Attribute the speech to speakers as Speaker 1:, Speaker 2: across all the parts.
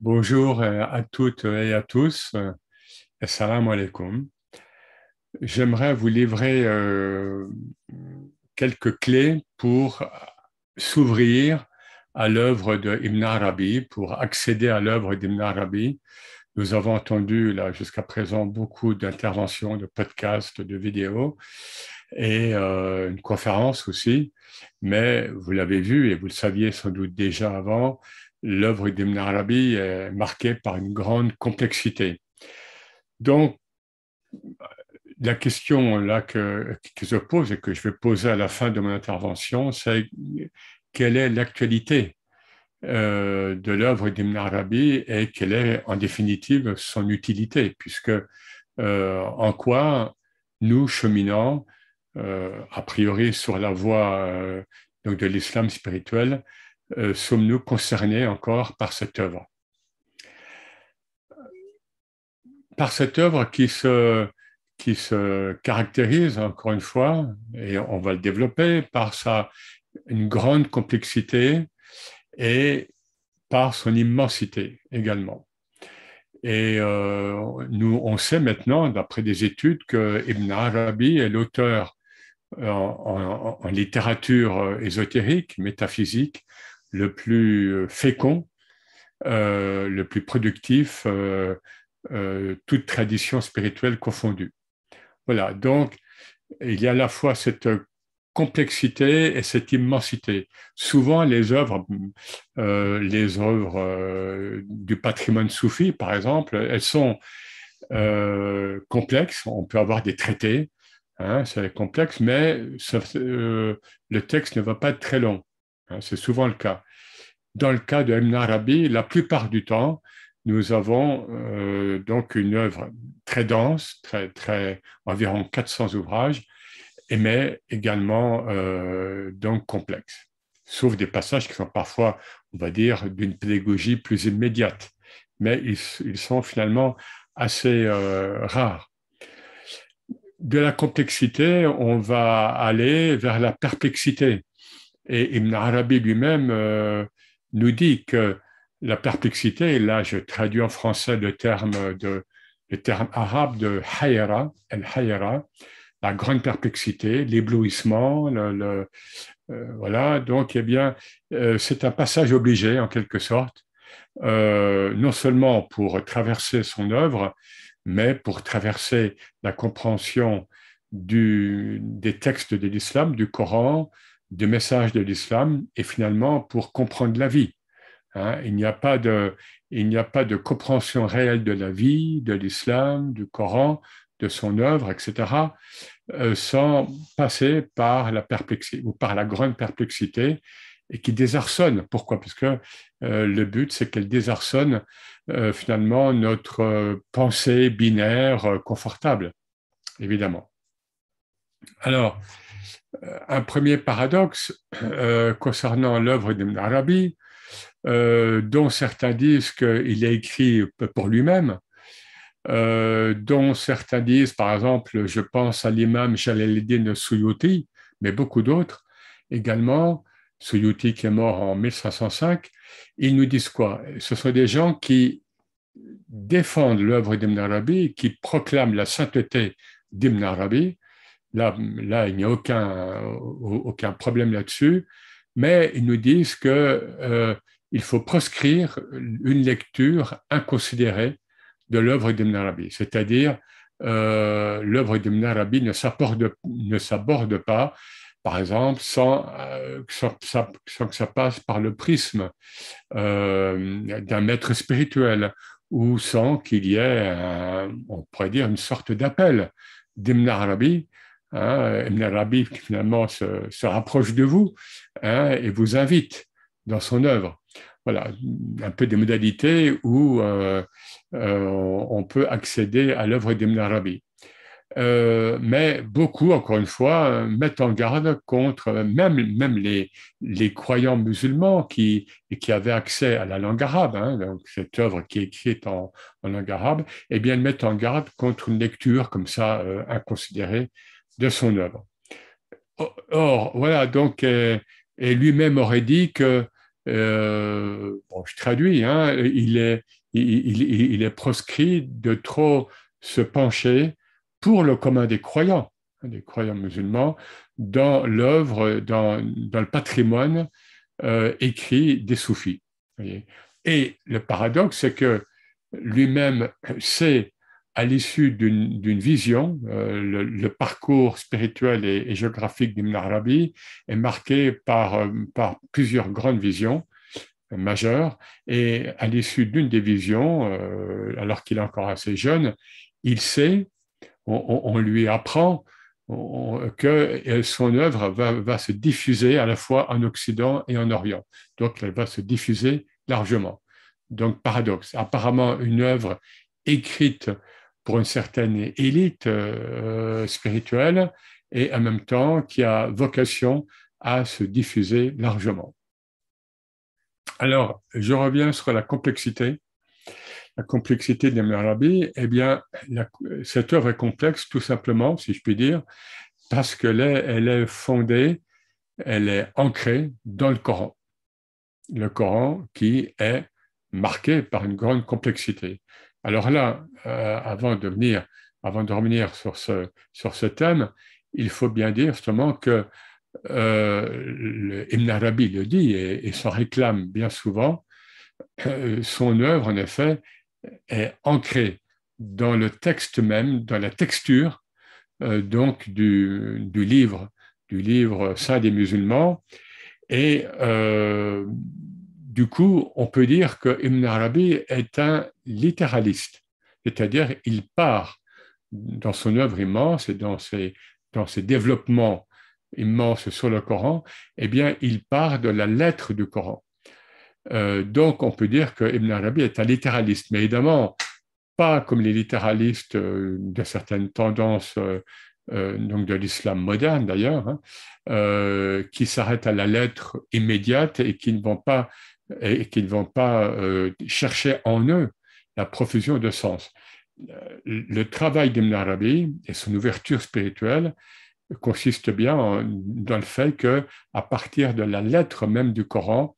Speaker 1: Bonjour à toutes et à tous. Assalamu alaikum. J'aimerais vous livrer quelques clés pour s'ouvrir à l'œuvre de Ibn Arabi, pour accéder à l'œuvre d'Ibn Arabi. Nous avons entendu là jusqu'à présent beaucoup d'interventions, de podcasts, de vidéos et une conférence aussi. Mais vous l'avez vu et vous le saviez sans doute déjà avant, l'œuvre d'Ibn Arabi est marquée par une grande complexité. Donc, la question là que je pose et que je vais poser à la fin de mon intervention, c'est quelle est l'actualité de l'œuvre d'Ibn Arabi et quelle est en définitive son utilité, puisque en quoi nous, cheminants, a priori sur la voie donc de l'islam spirituel, sommes-nous concernés encore par cette œuvre? Par cette œuvre qui se caractérise, encore une fois, et on va le développer, par une grande complexité et par son immensité également. Et nous, on sait maintenant, d'après des études, que Ibn Arabi est l'auteur en littérature ésotérique, métaphysique, le plus fécond, le plus productif, toute tradition spirituelle confondue. Voilà, donc il y a à la fois cette complexité et cette immensité. Souvent, les œuvres du patrimoine soufi, par exemple, elles sont complexes. On peut avoir des traités, hein, c'est complexe, mais le texte ne va pas être très long. Hein, c'est souvent le cas. Dans le cas de Ibn Arabi, la plupart du temps, nous avons donc une œuvre très dense, environ 400 ouvrages, mais également donc complexe, sauf des passages qui sont parfois, on va dire, d'une pédagogie plus immédiate, mais ils sont finalement assez rares. De la complexité, on va aller vers la perplexité. Et Ibn Arabi lui-même nous dit que la perplexité, et là je traduis en français le terme arabe de hayra, el-hayra, la grande perplexité, l'éblouissement, voilà. Donc, eh bien, c'est un passage obligé en quelque sorte, non seulement pour traverser son œuvre, mais pour traverser la compréhension des textes de l'islam, du Coran, du message de l'islam, et finalement pour comprendre la vie. Hein. Il n'y a pas de compréhension réelle de la vie, de l'islam, du Coran, de son œuvre, etc., sans passer par la perplexité ou par la grande perplexité et qui désarçonne. Pourquoi? Parce que le but, c'est qu'elle désarçonne finalement notre pensée binaire confortable, évidemment. Alors, un premier paradoxe concernant l'œuvre d'Ibn Arabi, dont certains disent qu'il a écrit pour lui-même, dont certains disent, par exemple, je pense à l'imam Jalaluddin Suyuti, mais beaucoup d'autres également, Suyuti qui est mort en 1505, ils nous disent quoi? Ce sont des gens qui défendent l'œuvre d'Ibn Arabi, qui proclament la sainteté d'Ibn Arabi. Là, il n'y a aucun problème là-dessus, mais ils nous disent qu'il faut proscrire une lecture inconsidérée de l'œuvre d'Ibn Arabi, c'est-à-dire l'œuvre d'Ibn Arabi ne s'aborde pas, par exemple, sans que ça passe par le prisme d'un maître spirituel ou sans qu'il y ait, on pourrait dire, une sorte d'appel d'Ibn Arabi. Hein, Ibn Arabi finalement se rapproche de vous, hein, et vous invite dans son œuvre. Voilà, un peu des modalités où on peut accéder à l'œuvre d'Ibn Arabi. Mais beaucoup, encore une fois, mettent en garde contre même les croyants musulmans qui avaient accès à la langue arabe, hein, donc cette œuvre qui est écrite en langue arabe, eh bien, ils mettent en garde contre une lecture comme ça inconsidérée de son œuvre. Or, voilà, donc, et lui-même aurait dit que bon, je traduis, hein, il est proscrit de trop se pencher pour le commun des croyants musulmans, dans l'œuvre, dans le patrimoine écrit des soufis. Voyez. Et le paradoxe, c'est que lui-même sait, à l'issue d'une vision, le parcours spirituel et géographique d'Ibn Arabi est marqué par plusieurs grandes visions majeures, et à l'issue d'une des visions, alors qu'il est encore assez jeune, il sait, on lui apprend que son œuvre va se diffuser à la fois en Occident et en Orient. Donc, elle va se diffuser largement. Donc, paradoxe. Apparemment, une œuvre écrite pour une certaine élite spirituelle et en même temps qui a vocation à se diffuser largement. Alors, je reviens sur la complexité. La complexité d'Ibn Arabi, eh bien, cette œuvre est complexe tout simplement, si je puis dire, parce qu'elle elle est fondée, elle est ancrée dans le Coran. Le Coran qui est marqué par une grande complexité. Alors là, avant de revenir sur ce thème, il faut bien dire justement que Ibn Arabi le dit et s'en réclame bien souvent, son œuvre en effet est ancrée dans le texte même, dans la texture donc du livre saint des musulmans. Et du coup, on peut dire que Ibn Arabi est un littéraliste, c'est-à-dire il part dans son œuvre immense et dans ses développements immenses sur le Coran, eh bien, il part de la lettre du Coran. Donc, on peut dire que Ibn Arabi est un littéraliste, mais évidemment, pas comme les littéralistes de certaines tendances donc de l'islam moderne d'ailleurs, hein, qui s'arrêtent à la lettre immédiate et qui ne vont pas, chercher en eux la profusion de sens. Le travail d'Ibn Arabi et son ouverture spirituelle consiste bien dans le fait que, à partir de la lettre même du Coran,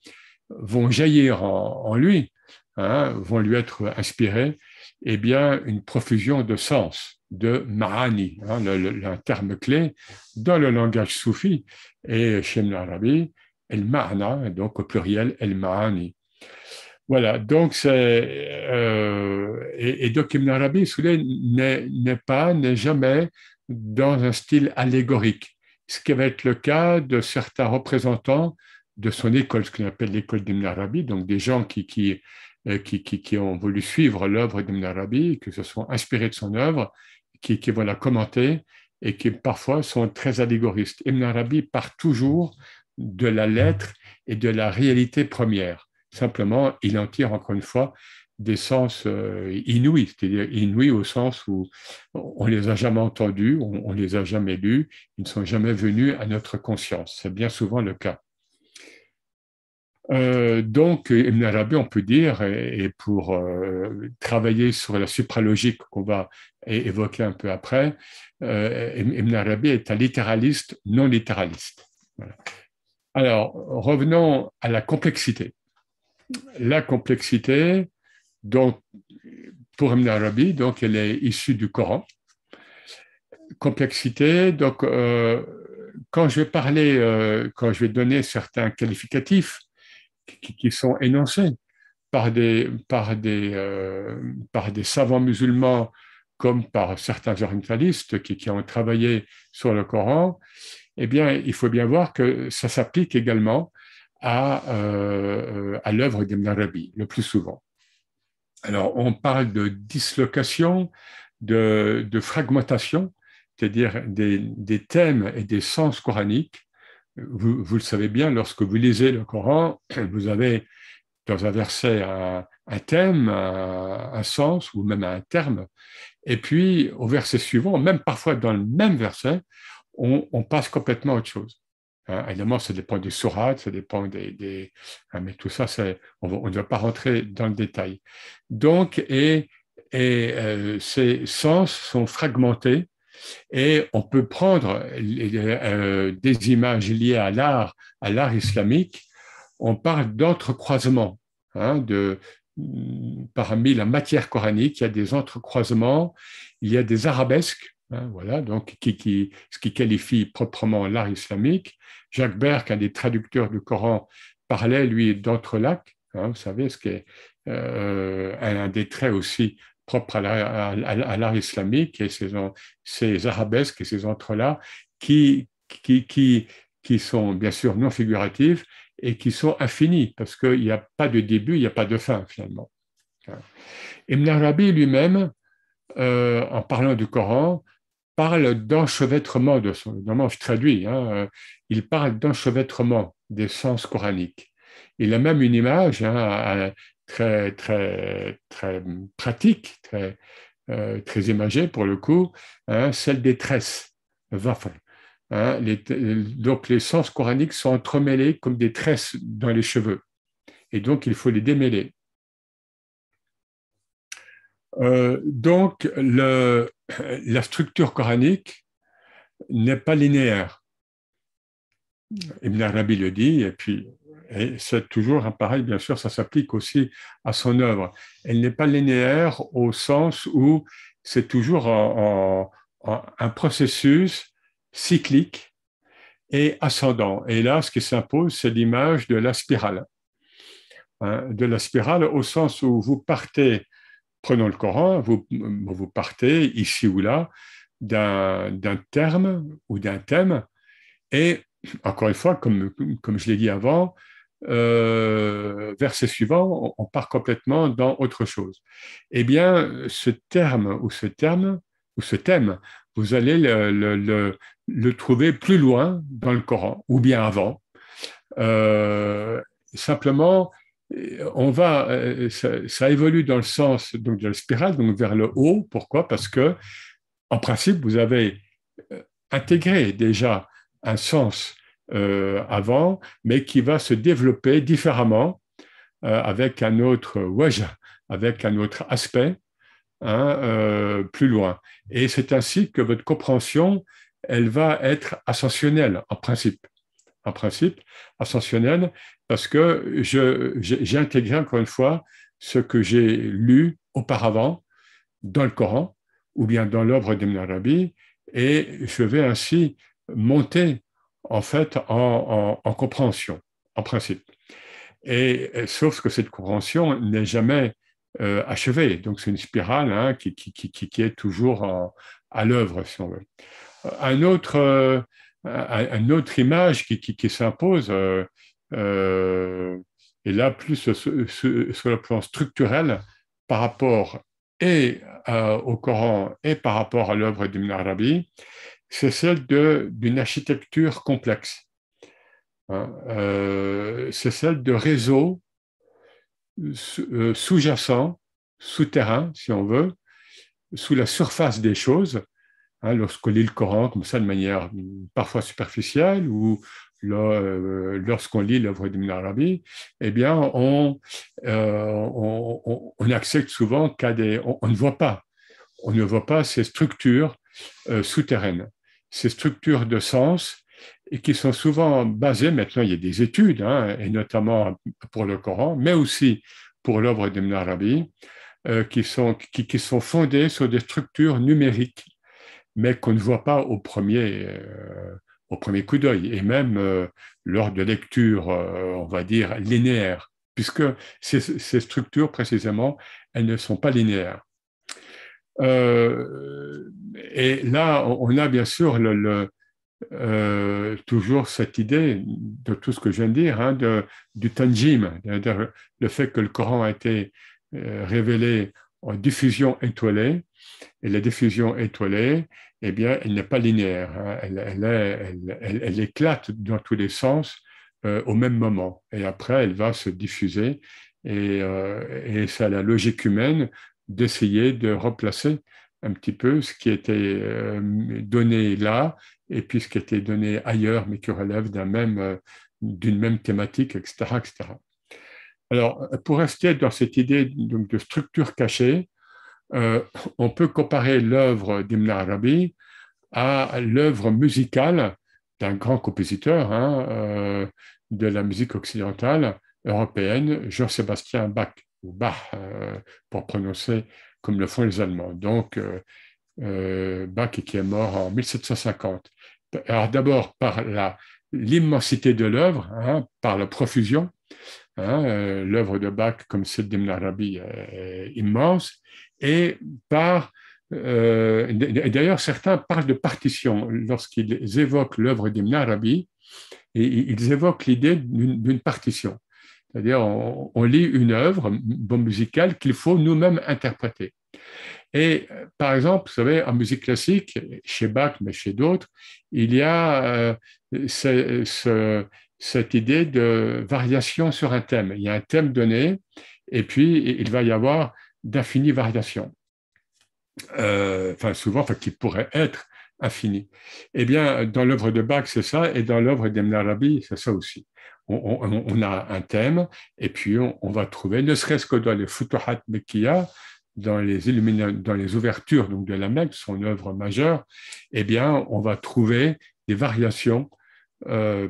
Speaker 1: vont jaillir en lui, hein, vont lui être inspirés, eh bien, une profusion de sens, de ma'ani, hein, un terme clé dans le langage soufi, et chez Ibn Arabi, el ma'na, donc au pluriel, el ma'ani. Voilà, donc et donc Ibn Arabi n'est jamais dans un style allégorique, ce qui va être le cas de certains représentants de son école, ce qu'on appelle l'école d'Ibn Arabi, donc des gens qui ont voulu suivre l'œuvre d'Ibn Arabi, qui se sont inspirés de son œuvre, qui vont la commenter et qui parfois sont très allégoristes. Ibn Arabi part toujours de la lettre et de la réalité première. Simplement, il en tire encore une fois des sens inouïs, c'est-à-dire inouïs au sens où on ne les a jamais entendus, on ne les a jamais lus, ils ne sont jamais venus à notre conscience. C'est bien souvent le cas. Donc, Ibn Arabi, on peut dire, et pour travailler sur la supralogique qu'on va évoquer un peu après, Ibn Arabi est un littéraliste non littéraliste. Voilà. Alors, revenons à la complexité. La complexité, donc, pour Ibn Arabi, donc, elle est issue du Coran. Complexité, donc, quand je vais donner certains qualificatifs qui sont énoncés par des savants musulmans comme par certains orientalistes qui ont travaillé sur le Coran, eh bien, il faut bien voir que ça s'applique également à l'œuvre d'Ibn Arabi, le plus souvent. Alors, on parle de dislocation, de fragmentation, c'est-à-dire des thèmes et des sens coraniques. Vous le savez bien, lorsque vous lisez le Coran, vous avez dans un verset un thème, un sens ou même un terme, et puis au verset suivant, même parfois dans le même verset, on passe complètement à autre chose. Évidemment, ça dépend des sourates, ça dépend mais tout ça, on ne va pas rentrer dans le détail. Donc, ces sens sont fragmentés et on peut prendre des images liées à l'art islamique on parle d'entrecroisement. Hein, parmi la matière coranique, il y a des entrecroisements, il y a des arabesques, hein, voilà, donc ce qui qualifie proprement l'art islamique. Jacques Berck, un des traducteurs du Coran, parlait, lui, d'entrelacs, hein, vous savez, ce qui est un des traits aussi propres à l'art islamique, et ces arabesques et ces entrelacs qui, qui, qui, qui sont bien sûr non figuratifs et qui sont infinies, parce qu'il n'y a pas de début, il n'y a pas de fin, finalement. Ibn Arabi lui-même, en parlant du Coran, parle d'enchevêtrement de son. Normalement, je traduis, hein, il parle d'enchevêtrement des sens coraniques. Il a même une image très, très, très pratique, très imagée pour le coup, hein, celle des tresses, wafr. Hein, donc les sens coraniques sont entremêlés comme des tresses dans les cheveux. Et donc, il faut les démêler. Donc, la structure coranique n'est pas linéaire. Ibn Arabi le dit, et c'est toujours un pareil, bien sûr, ça s'applique aussi à son œuvre. Elle n'est pas linéaire au sens où c'est toujours un processus cyclique et ascendant. Et là, ce qui s'impose, c'est l'image de la spirale. Hein, de la spirale au sens où vous partez, prenons le Coran, vous partez ici ou là d'un terme ou d'un thème, et encore une fois, comme je l'ai dit avant, verset suivant, on part complètement dans autre chose. Eh bien, ce terme ou ce thème, vous allez le trouver plus loin dans le Coran, ou bien avant. Simplement, ça évolue dans le sens donc, de la spirale, donc vers le haut. Pourquoi? Parce que, en principe, vous avez intégré déjà un sens avant, mais qui va se développer différemment avec un autre wajh, avec un autre aspect, hein, plus loin. Et c'est ainsi que votre compréhension, elle va être ascensionnelle en principe. En principe, ascensionnelle, parce que j'ai intégré encore une fois ce que j'ai lu auparavant dans le Coran ou bien dans l'œuvre d'Ibn Arabi, et je vais ainsi monter en fait en compréhension, en principe. Et sauf que cette compréhension n'est jamais achevée. Donc c'est une spirale hein, qui est toujours à l'œuvre, si on veut. Un autre, une autre image qui s'impose, et là plus sur le plan structurel par rapport et au Coran et par rapport à l'œuvre d'Ibn Arabi, c'est celle d'une architecture complexe. Hein, c'est celle de réseaux sous-jacents, souterrains, si on veut, sous la surface des choses, hein, lorsqu'on lit le Coran comme ça de manière parfois superficielle ou lorsqu'on lit l'œuvre d'Ibn Arabi, eh bien, on accepte souvent on ne voit pas. On ne voit pas ces structures souterraines, ces structures de sens et qui sont souvent basées, maintenant il y a des études, hein, et notamment pour le Coran, mais aussi pour l'œuvre d'Ibn Arabi, qui sont fondées sur des structures numériques, mais qu'on ne voit pas au premier coup d'œil, et même lors de lectures, on va dire, linéaires, puisque ces structures, précisément, elles ne sont pas linéaires. Et là, on a bien sûr toujours cette idée de tout ce que je viens de dire, hein, du tanjim, le fait que le Coran a été révélé en diffusion étoilée, et la diffusion étoilée, eh bien, elle n'est pas linéaire, hein, elle éclate dans tous les sens au même moment, et après, elle va se diffuser, et c'est la logique humaine d'essayer de replacer un petit peu ce qui était donné là, et puis ce qui était donné ailleurs, mais qui relève d'une même thématique, etc., etc. Alors, pour rester dans cette idée donc, de structure cachée, on peut comparer l'œuvre d'Ibn Arabi à l'œuvre musicale d'un grand compositeur, hein, de la musique occidentale européenne, Jean-Sébastien Bach, ou Bach, pour prononcer comme le font les Allemands. Donc, Bach qui est mort en 1750. Alors d'abord par l'immensité de l'œuvre, hein, par la profusion. Hein, l'œuvre de Bach, comme celle d'Ibn Arabi, est immense, et d'ailleurs, certains parlent de partition lorsqu'ils évoquent l'œuvre d'Ibn Arabi, et ils évoquent l'idée d'une partition. C'est-à-dire, on lit une œuvre musicale qu'il faut nous-mêmes interpréter. Et par exemple, vous savez, en musique classique, chez Bach, mais chez d'autres, il y a cette idée de variation sur un thème. Il y a un thème donné, et puis il va y avoir d'infinies variations. Souvent, qui pourraient être infinies. Eh bien, dans l'œuvre de Bach, c'est ça, et dans l'œuvre d'Ibn Arabi, c'est ça aussi. On a un thème, et puis on va trouver, ne serait-ce que dans les Futuhat Mekkiya, dans les ouvertures donc, de la Mecque, son œuvre majeure, eh bien, on va trouver des variations,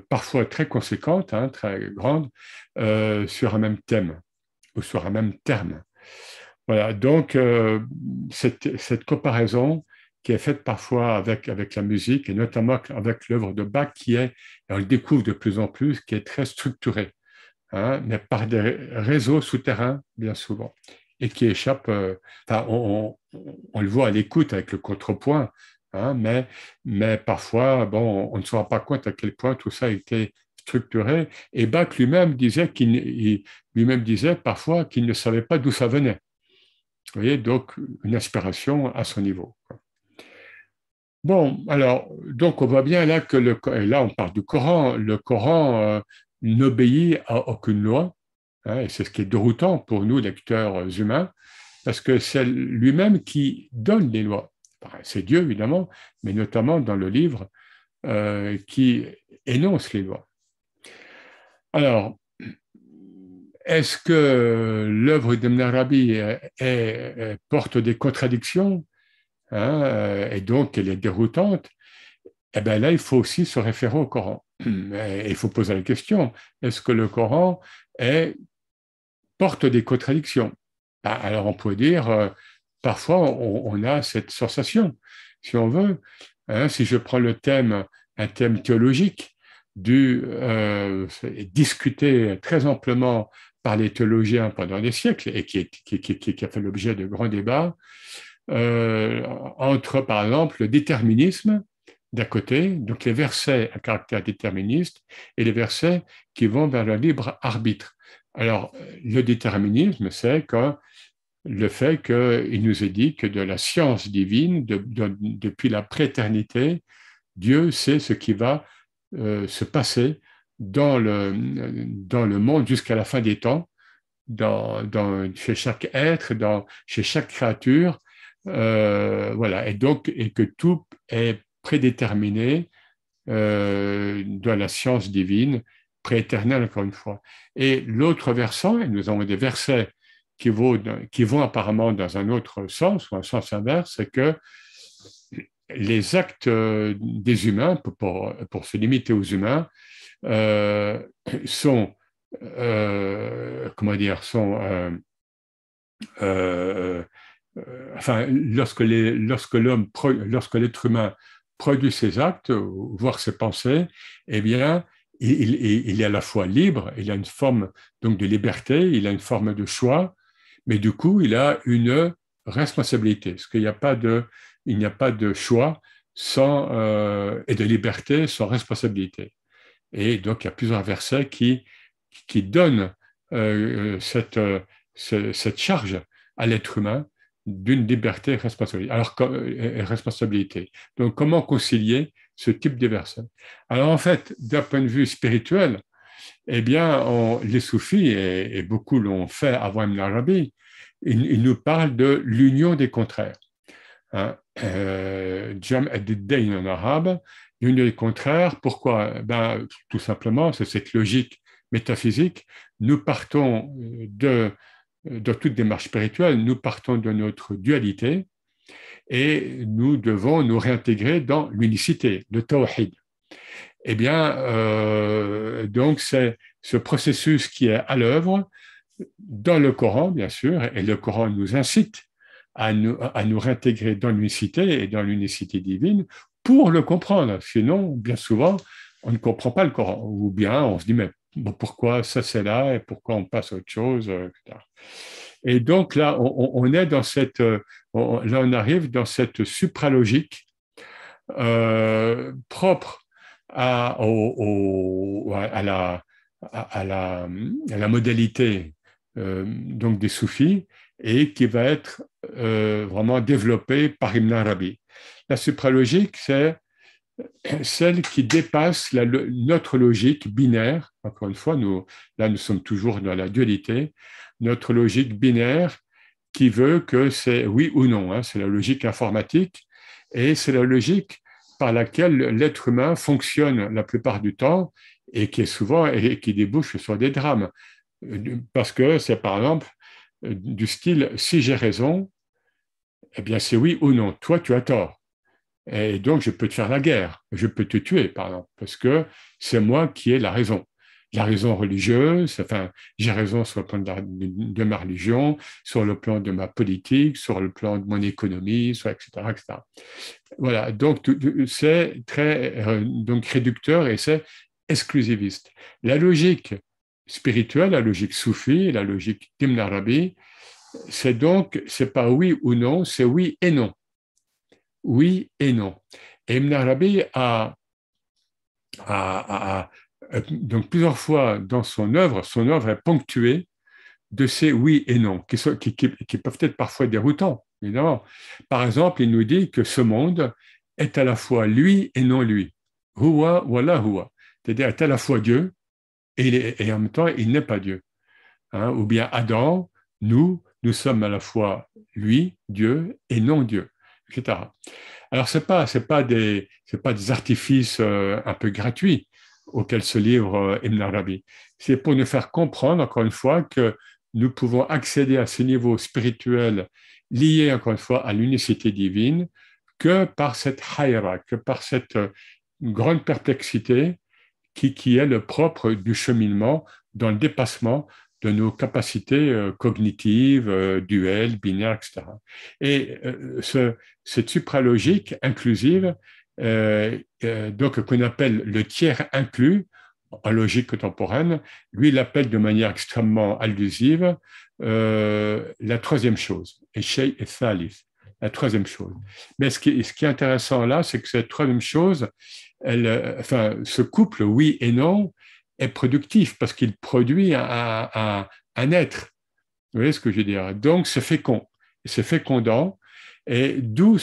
Speaker 1: parfois très conséquentes, hein, très grandes, sur un même thème ou sur un même terme. Voilà, donc cette comparaison qui est faite parfois avec la musique, et notamment avec l'œuvre de Bach, on le découvre de plus en plus, qui est très structurée, hein, mais par des réseaux souterrains, bien souvent, et qui échappe, on le voit à l'écoute avec le contrepoint, hein, mais parfois, bon, on ne se rend pas compte à quel point tout ça a été structuré. Et Bach lui-même disait parfois qu'il ne savait pas d'où ça venait. Vous voyez, donc une inspiration à son niveau. Bon, alors, donc on voit bien là que là on parle du Coran. Le Coran n'obéit à aucune loi. Hein, et c'est ce qui est déroutant pour nous, lecteurs humains, parce que c'est lui-même qui donne les lois. Enfin, c'est Dieu, évidemment, mais notamment dans le livre qui énonce les lois. Alors, est-ce que l'œuvre d'Ibn Arabi porte des contradictions, hein, et donc elle est déroutante? Eh bien là, il faut aussi se référer au Coran. Et il faut poser la question, est-ce que le Coran porte des contradictions? Alors on peut dire, parfois on a cette sensation, si on veut. Hein, si je prends un thème théologique, discuté très amplement par les théologiens pendant des siècles, et qui a fait l'objet de grands débats, entre, par exemple, le déterminisme, d'un côté, donc les versets à caractère déterministe, et les versets qui vont vers le libre arbitre. Alors, le déterminisme, c'est le fait qu'il nous est dit que de la science divine, depuis la prééternité, Dieu sait ce qui va se passer dans le monde jusqu'à la fin des temps, chez chaque être, chez chaque créature, voilà, et que tout est prédéterminé dans la science divine, prééternelle encore une fois. Et l'autre versant, et nous avons des versets qui vont apparemment dans un autre sens, ou un sens inverse, c'est que les actes des humains, pour se limiter aux humains, sont lorsque l'être humain produit ses actes, voire ses pensées, eh bien, il est à la fois libre, il a une forme donc de liberté, il a une forme de choix, mais du coup, il a une responsabilité, parce qu'il n'y a pas de choix et de liberté sans responsabilité. Et donc, il y a plusieurs versets qui donnent cette charge à l'être humain d'une liberté et responsabilité. Donc, comment concilier ce type de versets? Alors, en fait, d'un point de vue spirituel, eh bien, les soufis, et beaucoup l'ont fait avant Ibn Arabi, ils nous parlent de l'union des contraires. Hein? Jam' ad-Dayn en arabe, l'union des contraires. Pourquoi? Tout simplement, c'est cette logique métaphysique. Nous partons dans toute démarche spirituelle, nous partons de notre dualité et nous devons nous réintégrer dans l'unicité, le tawhid. eh bien, donc c'est ce processus qui est à l'œuvre dans le Coran, bien sûr, et le Coran nous incite à nous réintégrer dans l'unicité et dans l'unicité divine pour le comprendre. Sinon, bien souvent, on ne comprend pas le Coran, ou bien on se dit, mais bon, pourquoi ça c'est là et pourquoi on passe à autre chose, etc. Et donc là, on est dans cette, là on arrive dans cette supralogique propre à la modalité donc des soufis et qui va être vraiment développée par Ibn Arabi. La supralogique, c'est celle qui dépasse notre logique binaire. Encore une fois, nous sommes toujours dans la dualité. Notre logique binaire qui veut que c'est oui ou non. Hein, c'est la logique informatique et c'est la logique par laquelle l'être humain fonctionne la plupart du temps et qui est souvent et qui débouche sur des drames. Parce que c'est par exemple du style si j'ai raison, eh bien c'est oui ou non. Toi, tu as tort. Et donc, je peux te faire la guerre, je peux te tuer, par exemple, parce que c'est moi qui ai la raison. La raison religieuse, enfin, j'ai raison sur le plan de ma religion, sur le plan de ma politique, sur le plan de mon économie, etc., etc. Voilà, donc c'est très donc réducteur et c'est exclusiviste. La logique spirituelle, la logique soufie, la logique d'Ibn Arabi, c'est pas oui ou non, c'est oui et non. Oui et non. Et Ibn Arabi donc plusieurs fois dans son œuvre est ponctuée de ces oui et non, qui peuvent être parfois déroutants, évidemment. Par exemple, il nous dit que ce monde est à la fois lui et non lui. Huwa wala huwa. C'est-à-dire est à la fois Dieu et en même temps, il n'est pas Dieu. Hein? Ou bien Adam, nous sommes à la fois lui, Dieu, et non Dieu, etc. Alors, c'est pas des artifices un peu gratuits auxquels se livre Ibn Arabi. C'est pour nous faire comprendre, encore une fois, que nous pouvons accéder à ce niveau spirituel lié, encore une fois, à l'unicité divine, que par cette hayra, que par cette grande perplexité qui est le propre du cheminement dans le dépassement de nos capacités cognitives, duelles, binaires, etc. Et cette supralogique inclusive, donc qu'on appelle le tiers inclus, en logique contemporaine, lui, il l'appelle de manière extrêmement allusive la troisième chose, et shay et thalith, la troisième chose. Mais ce qui est intéressant là, c'est que cette troisième chose, ce couple oui et non est productif parce qu'il produit un être. Vous voyez ce que je veux dire? Donc, c'est fécond, c'est fécondant. Et d'où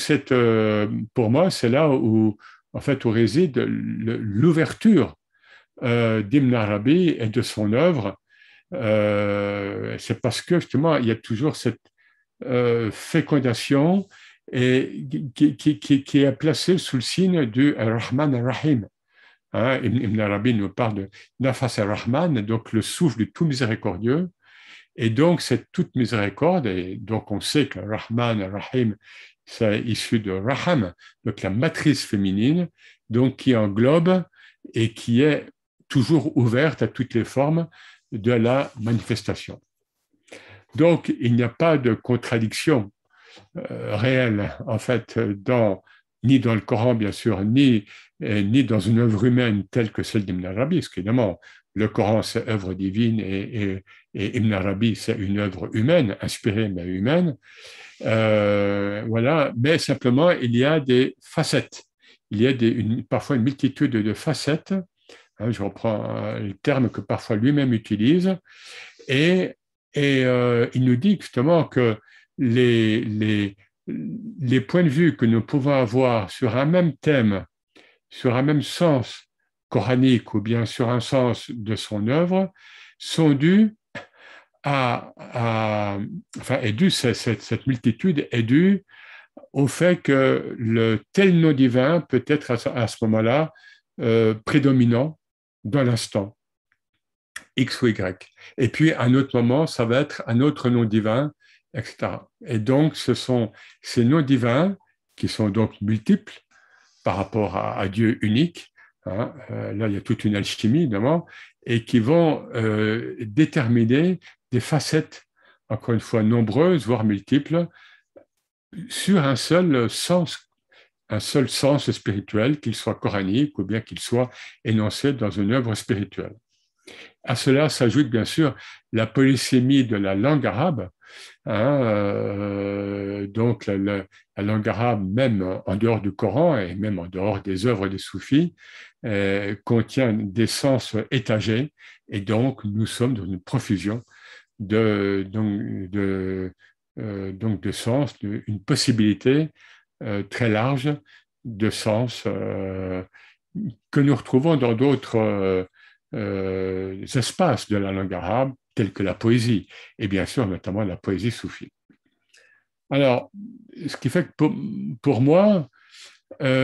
Speaker 1: pour moi, c'est là où, en fait, où réside l'ouverture d'Ibn Arabi et de son œuvre. C'est parce que, justement, il y a toujours cette fécondation et qui est placée sous le signe du Rahman al-Rahim. Hein, Ibn Arabi nous parle de Nafas al-Rahman, donc le souffle du tout miséricordieux. Et donc, cette toute miséricorde, et donc on sait que Rahman al-Rahim, c'est issu de Raham, donc la matrice féminine, donc qui englobe et qui est toujours ouverte à toutes les formes de la manifestation. Donc, il n'y a pas de contradiction réelle, en fait, ni dans le Coran, bien sûr, ni dans une œuvre humaine telle que celle d'Ibn Arabi, parce qu'évidemment, le Coran, c'est œuvre divine et Ibn Arabi, c'est une œuvre humaine, inspirée mais humaine. Voilà, mais simplement, il y a des facettes. Il y a parfois une multitude de facettes. Hein, je reprends le terme que parfois lui-même utilise. Et il nous dit justement que les points de vue que nous pouvons avoir sur un même thème, sur un même sens coranique ou bien sur un sens de son œuvre, sont dus cette multitude est due au fait que le tel nom divin peut être à ce moment-là prédominant dans l'instant, X ou Y. Et puis, à un autre moment, ça va être un autre nom divin, etc. Et donc, ce sont ces noms divins qui sont donc multiples par rapport à Dieu unique, hein, là il y a toute une alchimie évidemment, et qui vont déterminer des facettes, encore une fois nombreuses, voire multiples, sur un seul sens spirituel, qu'il soit coranique ou bien qu'il soit énoncé dans une œuvre spirituelle. À cela s'ajoute bien sûr la polysémie de la langue arabe, hein, donc la langue arabe, même en dehors du Coran et même en dehors des œuvres des soufis, contient des sens étagés, et donc nous sommes dans une profusion de sens, une possibilité très large de sens que nous retrouvons dans d'autres espaces de la langue arabe, tels que la poésie, et bien sûr notamment la poésie soufie. Alors, ce qui fait que pour moi,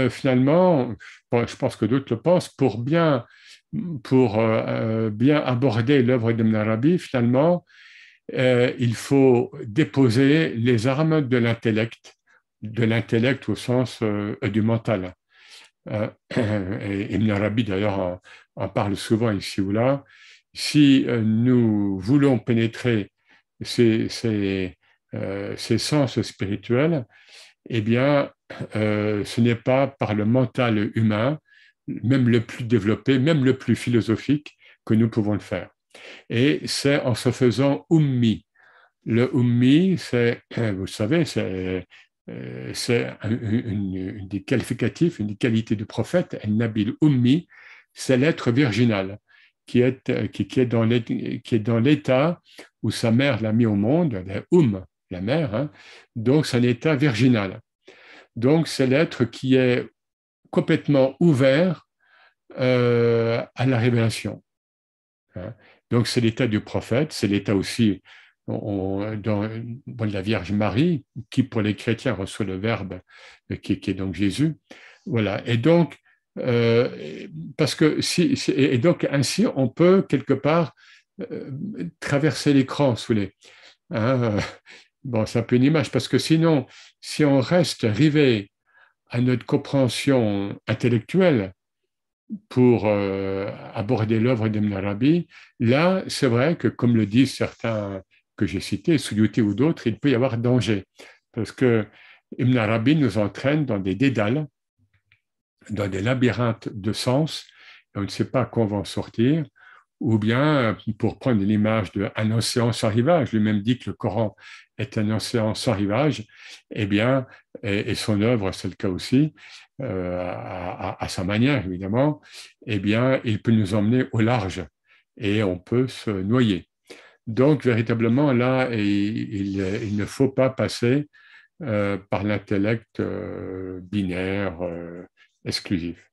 Speaker 1: finalement, je pense que d'autres le pensent, pour bien aborder l'œuvre d'Ibn Arabi, finalement, il faut déposer les armes de l'intellect au sens du mental. Et Ibn Arabi, d'ailleurs, en parle souvent ici ou là. Si nous voulons pénétrer ces sens spirituels, eh bien, ce n'est pas par le mental humain, même le plus développé, même le plus philosophique, que nous pouvons le faire. Et c'est en se faisant ummi. Le ummi, vous savez, c'est une des qualificatifs, une des qualités du prophète, al-Nabil ummi, c'est l'être virginal, qui est dans l'état où sa mère l'a mis au monde, la mère, hein, donc c'est un état virginal. Donc c'est l'être qui est complètement ouvert à la révélation. Hein. Donc c'est l'état du prophète, c'est l'état aussi dans la Vierge Marie, qui pour les chrétiens reçoit le Verbe, qui est donc Jésus. Voilà. Et donc, parce que et donc ainsi, on peut quelque part traverser l'écran sous les. Hein, bon, c'est un peu une image, parce que sinon, si on reste rivé à notre compréhension intellectuelle, pour aborder l'œuvre d'Ibn Arabi, là, c'est vrai que, comme le disent certains que j'ai cités, Suyuti ou d'autres, il peut y avoir danger. Parce que Ibn Arabi nous entraîne dans des dédales, dans des labyrinthes de sens, et on ne sait pas quand on va en sortir, ou bien, pour prendre l'image d'un océan sans rivage, lui-même dit que le Coran est un océan sans rivage, eh bien, et son œuvre, c'est le cas aussi, à sa manière, évidemment, eh bien, il peut nous emmener au large et on peut se noyer. Donc, véritablement, là, il ne faut pas passer par l'intellect binaire exclusif.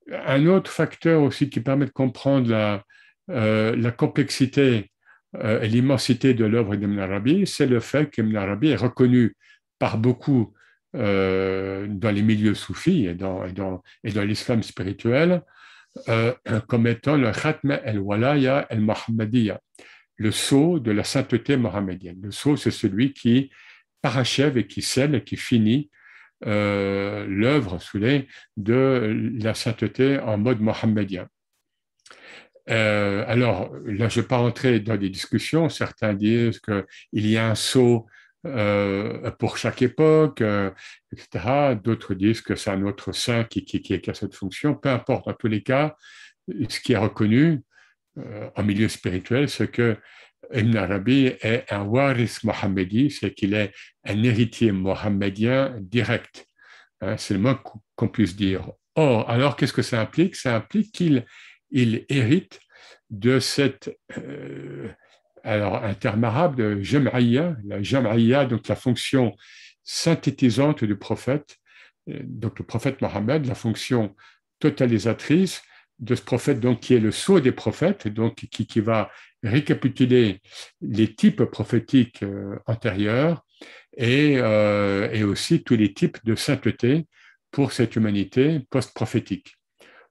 Speaker 1: Un autre facteur aussi qui permet de comprendre la complexité et l'immensité de l'œuvre d'Ibn Arabi, c'est le fait qu'Ibn Arabi est reconnu par beaucoup dans les milieux soufis et dans l'islam spirituel comme étant le Khatm el-Walaya el-Muhammadiya, le sceau de la sainteté mohammedienne. Le sceau, c'est celui qui parachève et qui scelle et qui finit l'œuvre de la sainteté en mode mohammedien. Alors, là, je ne vais pas rentrer dans des discussions. Certains disent qu'il y a un sceau pour chaque époque, etc. D'autres disent que c'est un autre saint qui a cette fonction. Peu importe, en tous les cas, ce qui est reconnu en milieu spirituel, c'est que Ibn Arabi est un waris mohammedi, c'est qu'il est un héritier mohammedien direct. Hein, c'est le moins qu'on puisse dire. Or, alors, qu'est-ce que ça implique? Ça implique qu'il hérite de cette, alors un terme arabe de jam'iyya, la jam'iyya, donc la fonction synthétisante du prophète, donc le prophète Mohammed, la fonction totalisatrice de ce prophète, donc qui est le sceau des prophètes, donc qui va récapituler les types prophétiques antérieurs et aussi tous les types de sainteté pour cette humanité post-prophétique.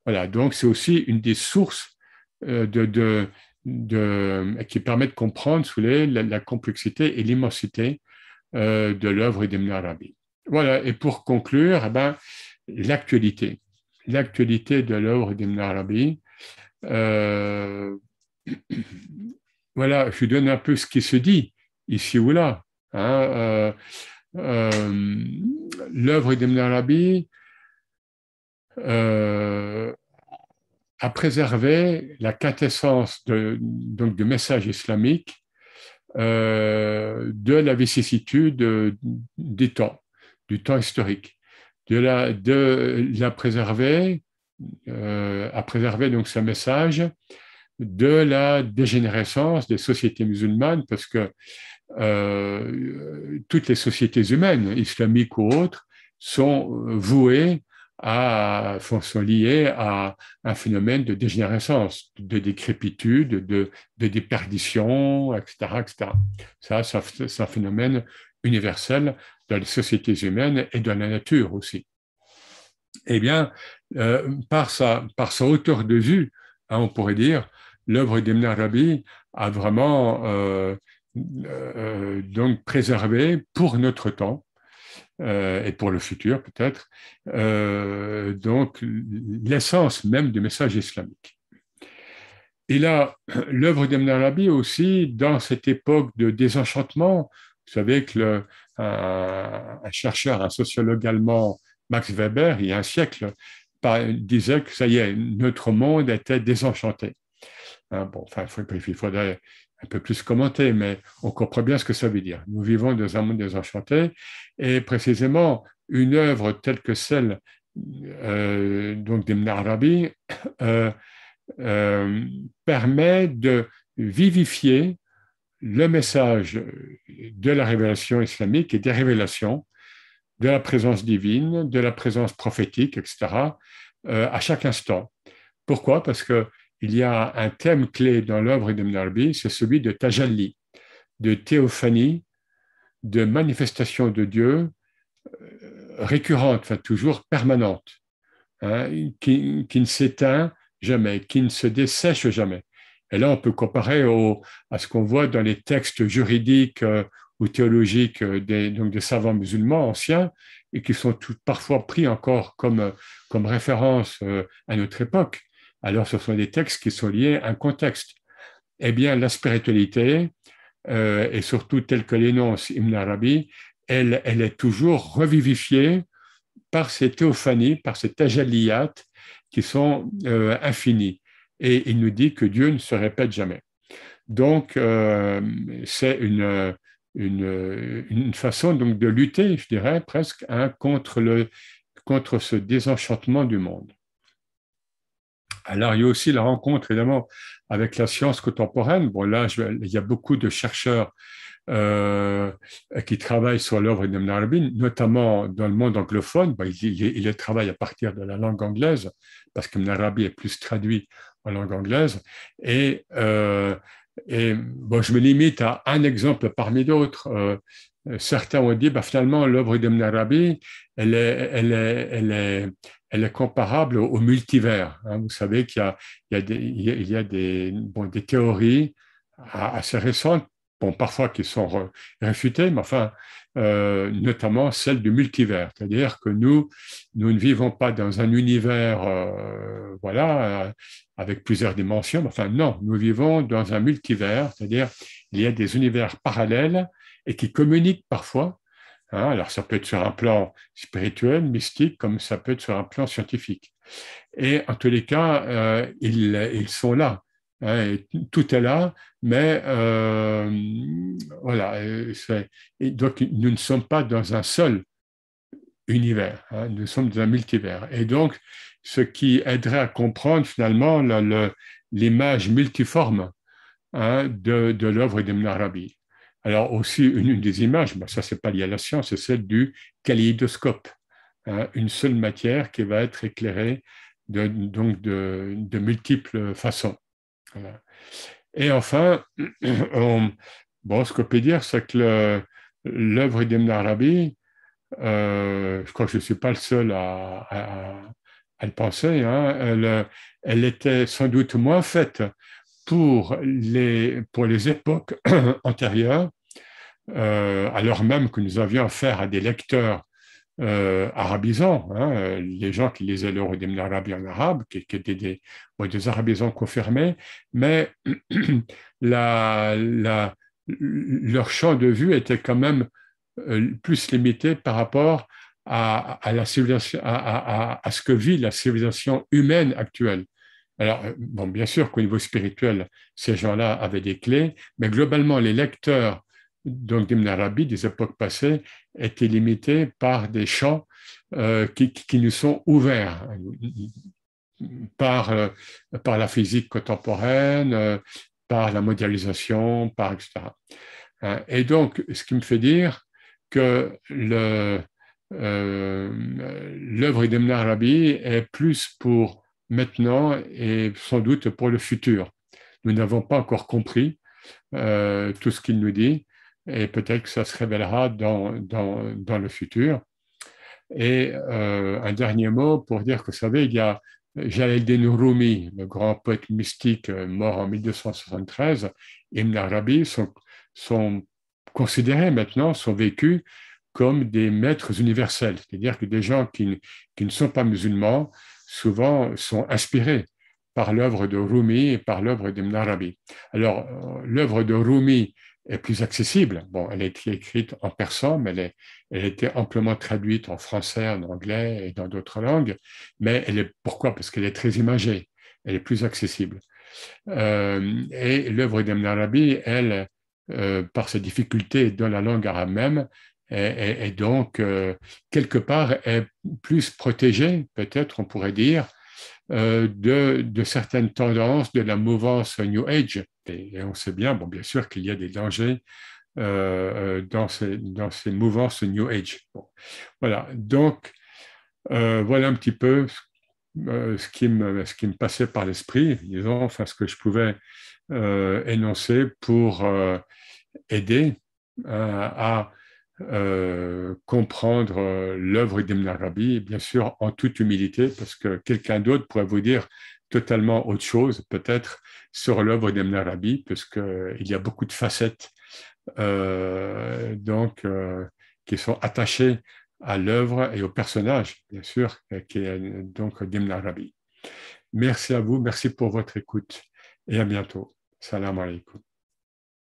Speaker 1: Voilà, donc c'est aussi une des sources qui permet de comprendre la complexité et l'immensité de l'œuvre d'Ibn Arabi. Voilà, et pour conclure, l'actualité. l'actualité de l'œuvre d'Ibn Arabi. Euh, voilà, je donne un peu ce qui se dit ici ou là. Hein, euh, l'œuvre d'Ibn Arabi a préservé la quintessence donc, du message islamique de la vicissitude du temps historique, de la préserver, à préserver donc ce message de la dégénérescence des sociétés musulmanes, parce que toutes les sociétés humaines, islamiques ou autres, sont vouées sont liées à un phénomène de dégénérescence, de décrépitude, de déperdition, etc., etc. Ça, c'est un phénomène universel dans les sociétés humaines et dans la nature aussi. Eh bien, par sa hauteur de vue, hein, on pourrait dire, l'œuvre d'Ibn Arabi a vraiment donc préservé pour notre temps et pour le futur peut-être, donc l'essence même du message islamique. Et là, l'œuvre d'Ibn Arabi aussi, dans cette époque de désenchantement, vous savez que un chercheur, un sociologue allemand, Max Weber, il y a un siècle, disait que ça y est, notre monde était désenchanté. Hein, bon, enfin, il faudrait un peu plus commenter, mais on comprend bien ce que ça veut dire. Nous vivons dans un monde désenchanté, et précisément une œuvre telle que celle donc d'Ibn Arabi permet de vivifier le message de la révélation islamique et des révélations, de la présence divine, de la présence prophétique, etc., à chaque instant. Pourquoi? Parce qu'il y a un thème clé dans l'œuvre d'Ibn Arabi, c'est celui de tajalli, de théophanie, de manifestation de Dieu récurrente, enfin toujours permanente, hein, qui ne s'éteint jamais, qui ne se dessèche jamais. Et là, on peut comparer à ce qu'on voit dans les textes juridiques ou théologiques donc des savants musulmans anciens, et qui sont parfois pris encore comme référence à notre époque. Alors, ce sont des textes qui sont liés à un contexte. Eh bien, la spiritualité, et surtout telle que l'énonce Ibn Arabi, elle est toujours revivifiée par ces théophanies, par ces tajalliyat qui sont infinis. Et il nous dit que Dieu ne se répète jamais. Donc, c'est une façon donc, de lutter, je dirais, presque hein, contre ce désenchantement du monde. Alors, il y a aussi la rencontre, évidemment, avec la science contemporaine. Bon, là, il y a beaucoup de chercheurs qui travaillent sur l'œuvre d'Ibn Arabi, notamment dans le monde anglophone. Ben, il travaille à partir de la langue anglaise, parce qu'Ibn Arabi est plus traduit en langue anglaise. Et bon, je me limite à un exemple parmi d'autres. Certains ont dit, bah, finalement, l'œuvre d'Ibn Arabi, elle est comparable au multivers. Hein. Vous savez qu'il y a des théories assez récentes, bon, parfois qui sont réfutées, mais enfin, notamment celle du multivers. C'est-à-dire que nous ne vivons pas dans un univers, voilà, avec plusieurs dimensions, mais enfin, non, nous vivons dans un multivers, c'est-à-dire il y a des univers parallèles et qui communiquent parfois. Hein, alors, ça peut être sur un plan spirituel, mystique, comme ça peut être sur un plan scientifique. Et en tous les cas, ils sont là. Hein, et tout est là, mais voilà. Et donc, nous ne sommes pas dans un seul univers, hein, nous sommes dans un multivers. Et donc, ce qui aiderait à comprendre finalement l'image multiforme hein, de l'œuvre d'Ibn Arabi. Alors aussi, une des images, ben ça c'est pas lié à la science, c'est celle du kaléidoscope, hein, une seule matière qui va être éclairée donc de multiples façons. Voilà. Et enfin, bon, ce qu'on peut dire, c'est que l'œuvre d'Ibn Arabi, je crois que je ne suis pas le seul à le penser, hein, elle était sans doute moins faite pour les époques antérieures, alors même que nous avions affaire à des lecteurs arabisants, hein, les gens qui lisaient le Ruh d'Ibn Arabi en arabe, qui étaient des arabisants confirmés, mais leur champ de vue était quand même plus limité par rapport à la civilisation, à ce que vit la civilisation humaine actuelle. Alors, bon, bien sûr qu'au niveau spirituel, ces gens-là avaient des clés, mais globalement, les lecteurs donc d'Ibn Arabi des époques passées étaient limités par des champs qui nous sont ouverts par, par la physique contemporaine, par la mondialisation, par etc. Et donc, ce qui me fait dire que l'œuvre d'Ibn Arabi est plus pour maintenant et sans doute pour le futur. Nous n'avons pas encore compris tout ce qu'il nous dit et peut-être que ça se révélera dans le futur. Et un dernier mot pour dire que, vous savez, il y a Jalaluddin Rumi, le grand poète mystique mort en 1273, et Ibn Arabi sont considérés maintenant, sont vécus comme des maîtres universels, c'est-à-dire que des gens qui ne sont pas musulmans, souvent sont inspirés par l'œuvre de Rumi et par l'œuvre d'Ibn Arabi. Alors, l'œuvre de Rumi est plus accessible. Bon, elle a été écrite en persan, mais elle a été amplement traduite en français, en anglais et dans d'autres langues. Mais pourquoi? Parce qu'elle est très imagée, elle est plus accessible. Et l'œuvre d'Ibn Arabi, elle, par ses difficultés dans la langue arabe même, et donc, quelque part, est plus protégée, peut-être on pourrait dire, de certaines tendances de la mouvance New Age. Et on sait bien, bon, bien sûr qu'il y a des dangers dans ces mouvances New Age. Bon. Voilà, donc, voilà un petit peu ce qui me passait par l'esprit, disons, enfin, ce que je pouvais énoncer pour aider à comprendre l'œuvre d'Ibn Arabi, bien sûr en toute humilité, parce que quelqu'un d'autre pourrait vous dire totalement autre chose, peut-être sur l'œuvre d'Ibn Arabi, parce qu'il y a beaucoup de facettes qui sont attachées à l'œuvre et au personnage, bien sûr, qui est donc d'Ibn Arabi. Merci à vous, merci pour votre écoute et à bientôt. Salam alaikum.